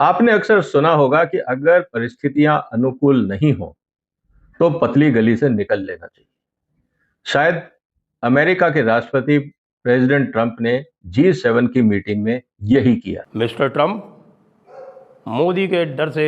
आपने अक्सर सुना होगा कि अगर परिस्थितियां अनुकूल नहीं हो तो पतली गली से निकल लेना चाहिए। शायद अमेरिका के राष्ट्रपति प्रेसिडेंट ट्रंप ने G7 की मीटिंग में यही किया। मिस्टर ट्रंप मोदी के डर से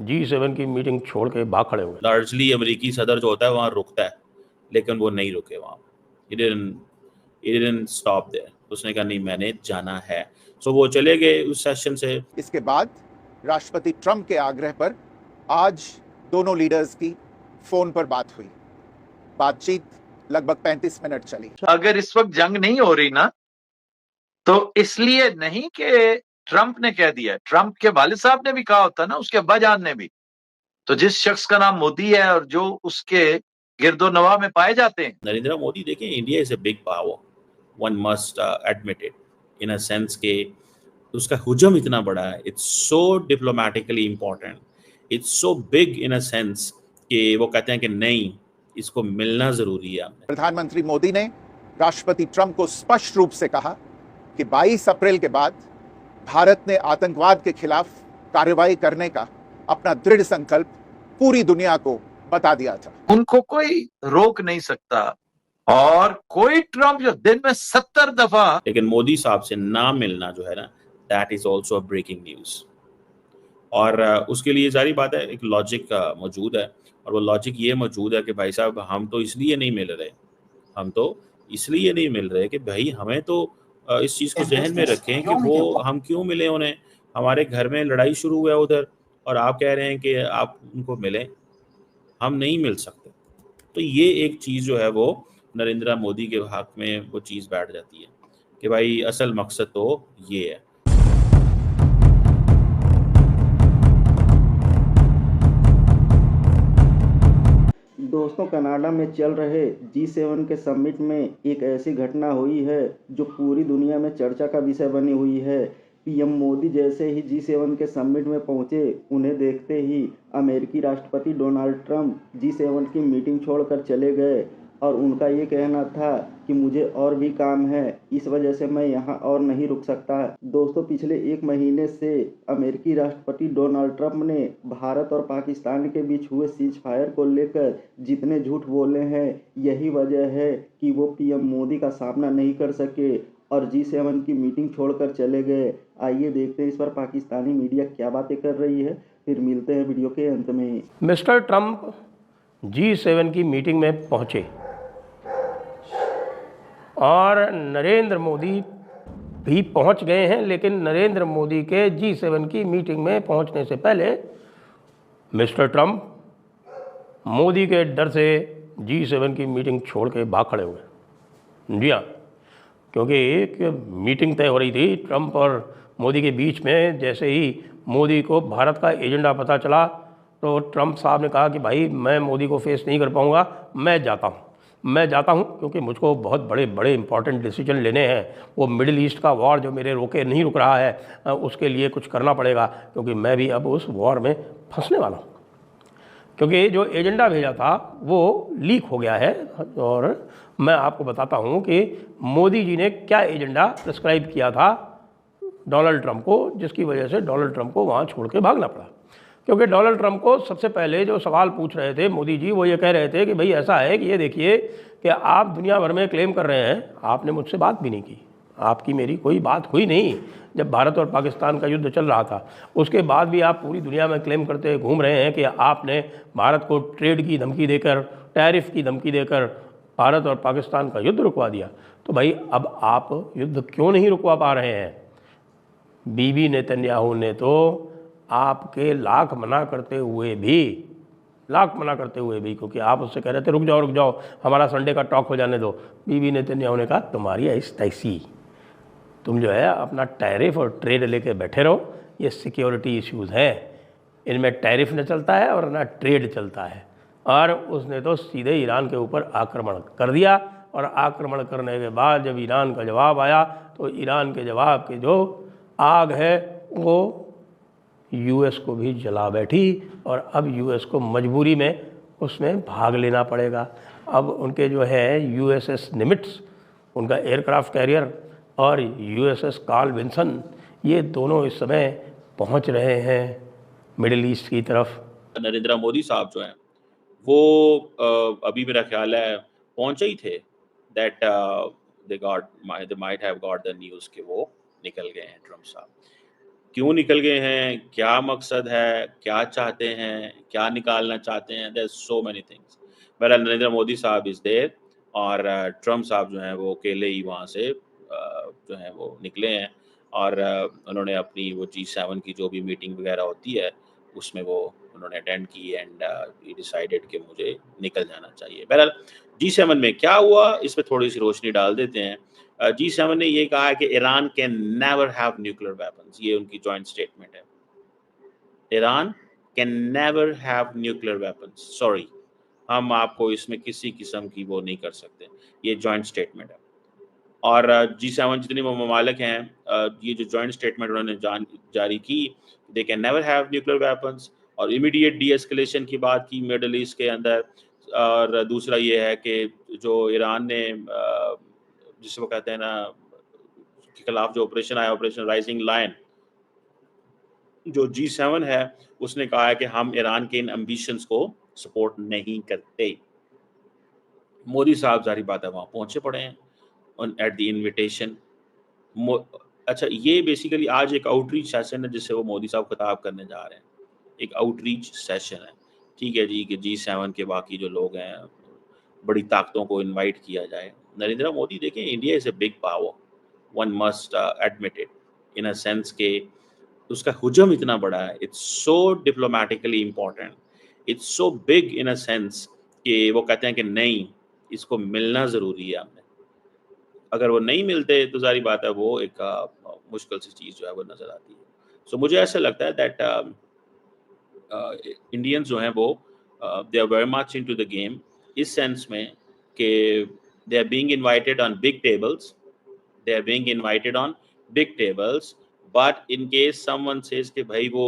G7 की मीटिंग छोड़ के भाग खड़े हुए। लार्जली अमेरिकी सदर जो होता है वहां रुकता है, लेकिन वो नहीं रुके वहां। He didn't stop there. उसने कहा नहीं, मैंने जाना है। सो वो चले गए उस सेशन से। इसके बाद राष्ट्रपति ट्रंप के आग्रह पर आज दोनों लीडर्स की फोन पर बात हुई। बातचीत लगभग 35 मिनट चली। अगर इस वक्त जंग नहीं हो रही ना, तो इसलिए नहीं कि ट्रंप ने कह दिया, ट्रंप के वालिद साहब ने भी कहा होता ना, उसके अब्बाजान ने भी। तो जिस शख्स का नाम मोदी है और जो उसके गिरदो नवा में पाए जाते हैं, नरेंद्र मोदी, देखें, India is a big power, one must admit it, in a sense के उसका हुजम इतना बड़ा है। It's so diplomatically important, it's so big in a sense कि वो कहते हैं कि नहीं, इसको मिलना जरूरी है। प्रधानमंत्री मोदी ने राष्ट्रपति ट्रंप को स्पष्ट रूप से कहा कि 22 अप्रैल के बाद भारत ने आतंकवाद के खिलाफ कार्रवाई करने का अपना दृढ़ संकल्प पूरी दुनिया को बता दिया था। उनको कोई रोक नहीं सकता। और कोई ट्रंप जो दिन में 70 दफा, लेकिन मोदी साहब से ना मिलना जो है ना, that is also a breaking news. और उसके लिए सारी बात है, एक लॉजिक मौजूद है, और वो लॉजिक ये मौजूद है कि भाई साहब, हम तो इसलिए नहीं मिल रहे, कि भाई हमें तो इस चीज़ को जहन में रखें कि वो हम क्यों मिले उन्हें। हमारे घर में लड़ाई शुरू हुआ उधर, और आप कह रहे हैं कि आप उनको मिलें, हम नहीं मिल सकते। तो ये एक चीज़ जो है वो नरेंद्र मोदी के हक में वो चीज़ बैठ जाती है कि भाई असल मकसद तो ये है। दोस्तों, कनाडा में चल रहे G7 के समिट में एक ऐसी घटना हुई है जो पूरी दुनिया में चर्चा का विषय बनी हुई है। पीएम मोदी जैसे ही G7 के समिट में पहुंचे, उन्हें देखते ही अमेरिकी राष्ट्रपति डोनाल्ड ट्रंप G7 की मीटिंग छोड़कर चले गए और उनका ये कहना था कि मुझे और भी काम है, इस वजह से मैं यहाँ और नहीं रुक सकता। दोस्तों, पिछले एक महीने से अमेरिकी राष्ट्रपति डोनाल्ड ट्रंप ने भारत और पाकिस्तान के बीच हुए सीज फायर को लेकर जितने झूठ बोले हैं, यही वजह है कि वो पीएम मोदी का सामना नहीं कर सके और G7 की मीटिंग छोड़कर चले गए। आइए देखते हैं इस पर पाकिस्तानी मीडिया क्या बातें कर रही है, फिर मिलते हैं वीडियो के अंत में। मिस्टर ट्रंप G7 की मीटिंग में पहुंचे और नरेंद्र मोदी भी पहुंच गए हैं, लेकिन नरेंद्र मोदी के G7 की मीटिंग में पहुंचने से पहले मिस्टर ट्रंप मोदी के डर से G7 की मीटिंग छोड़ के भाग खड़े हुए। जी हाँ, क्योंकि एक मीटिंग तय हो रही थी ट्रंप और मोदी के बीच में। जैसे ही मोदी को भारत का एजेंडा पता चला तो ट्रंप साहब ने कहा कि भाई, मैं मोदी को फेस नहीं कर पाऊँगा, मैं जाता हूँ क्योंकि मुझको बहुत बड़े बड़े इंपॉर्टेंट डिसीजन लेने हैं। वो मिडिल ईस्ट का वॉर जो मेरे रोके नहीं रुक रहा है, उसके लिए कुछ करना पड़ेगा, क्योंकि मैं भी अब उस वॉर में फंसने वाला हूँ। क्योंकि जो एजेंडा भेजा था वो लीक हो गया है। और मैं आपको बताता हूँ कि मोदी जी ने क्या एजेंडा प्रिस्क्राइब किया था डोनाल्ड ट्रंप को, जिसकी वजह से डोनाल्ड ट्रंप को वहाँ छोड़ के भागना पड़ा। क्योंकि डोनाल्ड ट्रंप को सबसे पहले जो सवाल पूछ रहे थे मोदी जी, वो ये कह रहे थे कि भाई ऐसा है कि ये देखिए कि आप दुनिया भर में क्लेम कर रहे हैं, आपने मुझसे बात भी नहीं की, आपकी मेरी कोई बात हुई नहीं जब भारत और पाकिस्तान का युद्ध चल रहा था। उसके बाद भी आप पूरी दुनिया में क्लेम करते घूम रहे हैं कि आपने भारत को ट्रेड की धमकी देकर, टैरिफ की धमकी देकर भारत और पाकिस्तान का युद्ध रुकवा दिया। तो भाई, अब आप युद्ध क्यों नहीं रुकवा पा रहे हैं? बीबी नेतन्याहू ने तो आपके लाख मना करते हुए भी, क्योंकि आप उससे कह रहे थे रुक जाओ, हमारा संडे का टॉक हो जाने दो, बीबी नेतन्याहू ने कहा तुम्हारी ऐसी, तुम जो है अपना टैरिफ और ट्रेड लेके बैठे रहो, ये सिक्योरिटी इश्यूज़ हैं, इनमें टैरिफ न चलता है और ना ट्रेड चलता है। और उसने तो सीधे ईरान के ऊपर आक्रमण कर दिया, और आक्रमण करने के बाद जब ईरान का जवाब आया तो ईरान के जवाब की जो आग है वो यूएस को भी जला बैठी, और अब यूएस को मजबूरी में उसमें भाग लेना पड़ेगा। अब उनके जो है USS निमिट्स, उनका एयरक्राफ्ट कैरियर, और USS कार्ल विल्सन, ये दोनों इस समय पहुंच रहे हैं मिडिल ईस्ट की तरफ। नरेंद्र मोदी साहब जो हैं वो अभी मेरा ख्याल है पहुंचे ही थे, that they might have got the news कि वो निकल गए हैं ट्रम्प साहब। क्यों निकल गए हैं, क्या मकसद है, क्या चाहते हैं, क्या निकालना चाहते हैं, देयर सो मेनी थिंग्स। बहरहाल नरेंद्र मोदी साहब इज़ देयर और ट्रम्प साहब जो हैं वो अकेले ही वहाँ से जो है वो निकले हैं और उन्होंने अपनी वो G7 की जो भी मीटिंग वगैरह होती है उसमें वो उन्होंने अटेंड की एंड ही डिसाइडेड कि मुझे निकल जाना चाहिए। बहरहाल G7 में क्या हुआ इस पे थोड़ी सी रोशनी डाल देते हैं। G7 ने ये कहा है कि Iran can never have nuclear weapons, ये उनकी जॉइंट स्टेटमेंट है। Iran can never have nuclear weapons, sorry, हम आपको इसमें किसी किस्म की वो नहीं कर सकते, ये जॉइंट स्टेटमेंट है। और G7 जितने वो ममालिक हैं, ये जो जॉइंट स्टेटमेंट उन्होंने जारी की, they can never have nuclear weapons, और इमीडिएट डी एस्केलेशन की बात की मिडल ईस्ट के अंदर। और दूसरा ये है कि जो ईरान ने जिसे वो कहते हैं ना के खिलाफ जो ऑपरेशन आया, ऑपरेशन राइजिंग लायन, जो G7 है उसने कहा है कि हम ईरान के इन एम्बिशंस को सपोर्ट नहीं करते। मोदी साहब जारी बात है वहाँ पहुंचे पड़े हैं एट द इनविटेशन। अच्छा, ये बेसिकली आज एक आउटरीच सेशन है जिससे वो मोदी साहब खिताब करने जा रहे हैं, एक आउटरीच सेशन है, ठीक है जी, कि G7 के बाकी जो लोग हैं बड़ी ताकतों को इनवाइट किया जाए। नरेंद्र मोदी देखें, India is a big power, one must admit it, in a sense के उसका हुजम इतना बड़ा है, it's so diplomatically important, it's so big in a sense कि वो कहते हैं कि नहीं, इसको मिलना ज़रूरी है हमें। अगर वो नहीं मिलते तो ज़ाहिर बात है वो एक मुश्किल सी चीज़ जो है वो नज़र आती है। सो मुझे ऐसा लगता है दैट इंडियंस जो हैं वो they are very much into the game, इस सेंस में कि they are being invited on big tables, they are being invited on big tables, but in case someone says कि भाई वो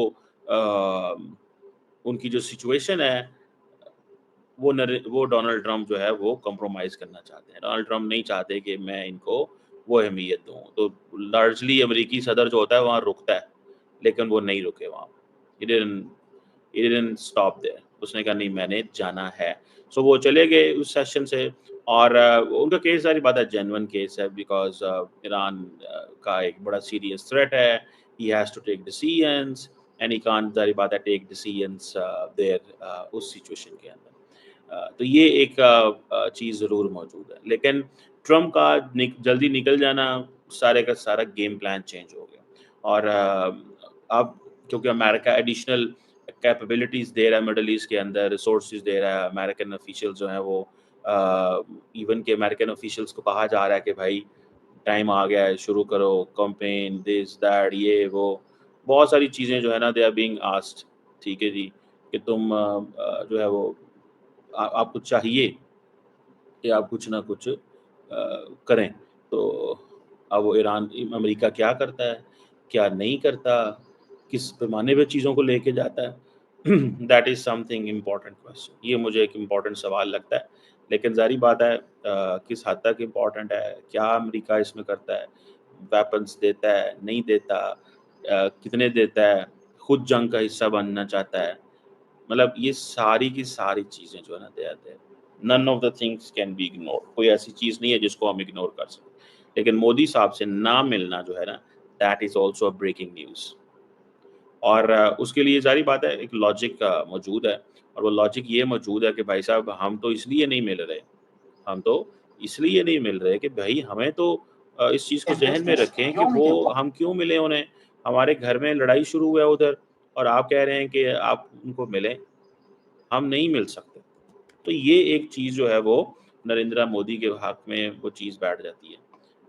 उनकी जो सिचुएशन है वो डोनाल्ड ट्रम्प जो है वो कॉम्प्रोमाइज़ करना चाहते हैं। डोनाल्ड ट्रम्प नहीं चाहते कि मैं इनको वो अहमियत दूँ, तो लार्जली अमेरिकी सदर जो होता है वहाँ रुकता है, लेकिन वो नहीं रुके वहाँ। He didn't stop there, उसने कहा नहीं मैंने जाना है। सो वो चले गए उस सेशन से और उनका केस सारी बात है जेन्युइन केस है, बिकॉज़ ईरान का एक बड़ा सीरियस थ्रेट है, he has to take decisions and he can't सारी बात है टेक डिसीजंस देयर उस सिचुएशन के अंदर। तो ये एक चीज़ ज़रूर मौजूद है, लेकिन ट्रम्प का जल्दी निकल जाना सारे का सारा गेम प्लान चेंज हो गया। और अब क्योंकि अमेरिका एडिशनल कैपेबिलिटीज़ दे रहा है मिडल ईस्ट के अंदर, रिसोर्सेज दे रहा है, अमेरिकन ऑफिशियल जो हैं वो इवन के अमेरिकन ऑफिशियल्स को कहा जा रहा है कि भाई टाइम आ गया है, शुरू करो कैंपेन, दिस दैट ये वो, बहुत सारी चीज़ें जो है ना दे आर बीइंग आस्क्ड, ठीक है जी, कि तुम जो है वो आपको चाहिए कि आप कुछ ना कुछ करें। तो अब वो ईरान अमेरिका क्या करता है, क्या नहीं करता, किस पैमाने पे चीज़ों को लेके जाता है, that is something important question. ये मुझे एक इम्पोर्टेंट सवाल लगता है, लेकिन ज़ाहिर बात है किस हद तक इम्पोर्टेंट है, क्या अमेरिका इसमें करता है, वेपन्स देता है, नहीं देता, कितने देता है, खुद जंग का हिस्सा बनना चाहता है, मतलब ये सारी की सारी चीज़ें जो है ना they are there, none of the things can be ignored, कोई ऐसी चीज़ नहीं है जिसको हम इग्नोर कर सकें। लेकिन मोदी साहब से ना मिलना जो है ना, that is also a breaking news. और उसके लिए ज़ाहिर बात है एक लॉजिक मौजूद है, और वो लॉजिक ये मौजूद है कि भाई साहब हम तो इसलिए नहीं मिल रहे, हम तो इसलिए नहीं मिल रहे कि भाई हमें तो इस चीज़ को ज़हन में रखें कि वो हम क्यों मिले उन्हें, हमारे घर में लड़ाई शुरू हुआ है उधर, और आप कह रहे हैं कि आप उनको मिलें, हम नहीं मिल सकते। तो ये एक चीज़ जो है वो नरेंद्र मोदी के हक में वो चीज़ बैठ जाती है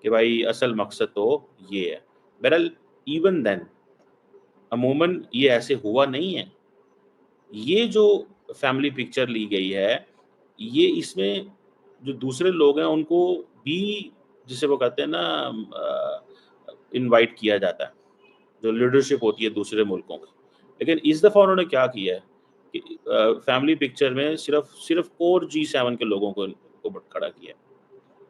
कि भाई असल मकसद तो ये है। बहरहाल इवन देन अमूमन ये ऐसे हुआ नहीं है। ये जो फैमिली पिक्चर ली गई है, ये इसमें जो दूसरे लोग हैं उनको भी जिसे वो कहते हैं ना इनवाइट किया जाता है, जो लीडरशिप होती है दूसरे मुल्कों की। लेकिन इस दफ़ा उन्होंने क्या किया है कि फैमिली पिक्चर में सिर्फ़ कोर G7 के लोगों को खड़ा किया है।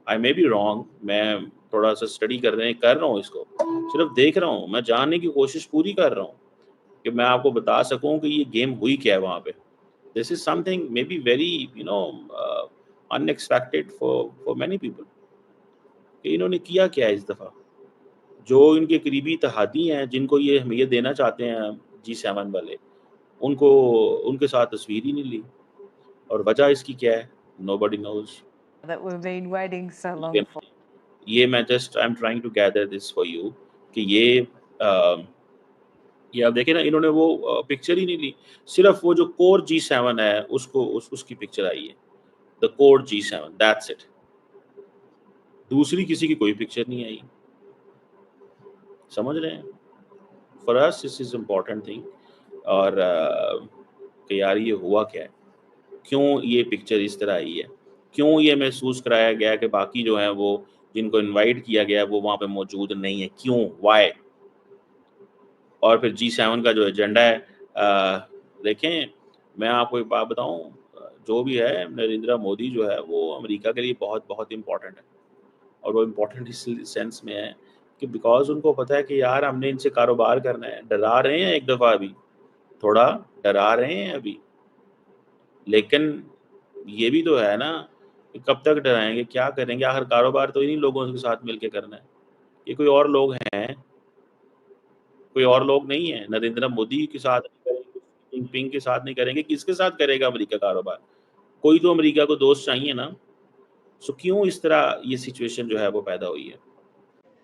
आई मे बी रॉन्ग, मैं थोड़ा-सा स्टडी कर रहा हूँ इसको, सिर्फ़ देख रहा हूँ, मैं जानने की कोशिश पूरी कर रहा हूँ। कि मैं आपको बता सकूं कि ये गेम हुई क्या है वहां पे। This is something may be very unexpected for many people कि इन्होंने किया क्या है इस दफा। जो इनके करीबी इत्तेहादी हैं, जिनको ये अहमियत देना चाहते हैं G7 वाले, उनको उनके साथ तस्वीर ही नहीं ली, और वजह इसकी क्या है, nobody knows. that we've been waiting so long ये for. ये मैं just I am trying to gather this for you कि ये आप देखें ना, इन्होंने वो पिक्चर ही नहीं ली। सिर्फ वो जो कोर G7 है उसकी पिक्चर आई है, the core G7, that's it. दूसरी किसी की कोई पिक्चर नहीं आई। समझ रहे हैं? For us this is important thing. और कि यार ये हुआ क्या है, क्यों ये पिक्चर इस तरह आई है, क्यों ये महसूस कराया गया कि बाकी जो है वो जिनको इनवाइट किया गया वो वहाँ पे मौजूद नहीं है, क्यों, वाई। और फिर G7 का जो एजेंडा है, देखें मैं आपको एक बात बताऊं, जो भी है नरेंद्र मोदी जो है वो अमेरिका के लिए बहुत बहुत इम्पोर्टेंट है। और वो इम्पोर्टेंट इस सेंस में है कि बिकॉज उनको पता है कि यार हमने इनसे कारोबार करना है। डरा रहे हैं एक दफ़ा, अभी थोड़ा डरा रहे हैं अभी, लेकिन ये भी तो है ना कि कब तक डराएंगे, क्या करेंगे। आखिर कारोबार तो इन्हीं लोगों के साथ मिलके करना है। ये कोई और लोग हैं, कोई और लोग नहीं है। नरेंद्र मोदी के साथ नहीं करेंगे, जिनपिंग के साथ नहीं करेंगे, किसके साथ करेगा अमेरिका कारोबार। कोई तो अमेरिका को दोस्त चाहिए ना। सो क्यों इस तरह ये सिचुएशन जो है वो पैदा हुई है।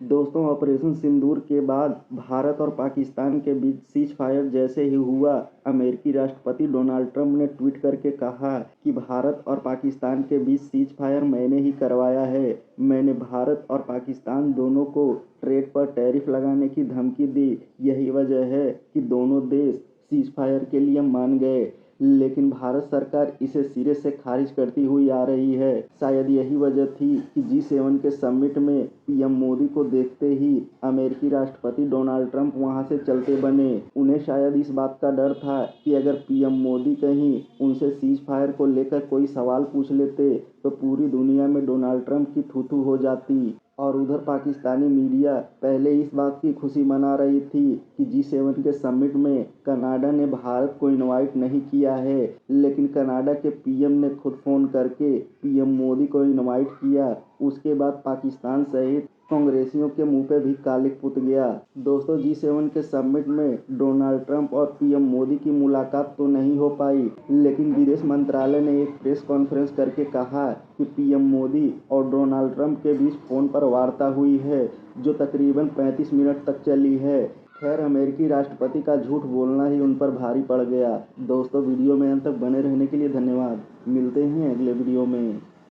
दोस्तों, ऑपरेशन सिंदूर के बाद भारत और पाकिस्तान के बीच सीज फायर जैसे ही हुआ, अमेरिकी राष्ट्रपति डोनाल्ड ट्रंप ने ट्वीट करके कहा कि भारत और पाकिस्तान के बीच सीज फायर मैंने ही करवाया है। मैंने भारत और पाकिस्तान दोनों को ट्रेड पर टैरिफ लगाने की धमकी दी। यही वजह है कि दोनों देश सीज फायर के लिए मान गए, लेकिन भारत सरकार इसे सिरे से खारिज करती हुई आ रही है। शायद यही वजह थी कि G7 के समिट में पीएम मोदी को देखते ही अमेरिकी राष्ट्रपति डोनाल्ड ट्रंप वहां से चलते बने। उन्हें शायद इस बात का डर था कि अगर पीएम मोदी कहीं उनसे सीज फायर को लेकर कोई सवाल पूछ लेते तो पूरी दुनिया में डोनाल्ड ट्रंप की थू-थू हो जाती। और उधर पाकिस्तानी मीडिया पहले इस बात की खुशी मना रही थी कि G7 के समिट में कनाडा ने भारत को इनवाइट नहीं किया है, लेकिन कनाडा के पीएम ने खुद फ़ोन करके पीएम मोदी को इनवाइट किया। उसके बाद पाकिस्तान सहित कांग्रेसियों के मुंह पे भी कालिक पुत गया। दोस्तों, G7 के समिट में डोनाल्ड ट्रंप और पीएम मोदी की मुलाकात तो नहीं हो पाई, लेकिन विदेश मंत्रालय ने एक प्रेस कॉन्फ्रेंस करके कहा कि पीएम मोदी और डोनाल्ड ट्रंप के बीच फ़ोन पर वार्ता हुई है, जो तकरीबन 35 मिनट तक चली है। खैर, अमेरिकी राष्ट्रपति का झूठ बोलना ही उन पर भारी पड़ गया। दोस्तों, वीडियो में अंत तक बने रहने के लिए धन्यवाद। मिलते हैं अगले वीडियो में।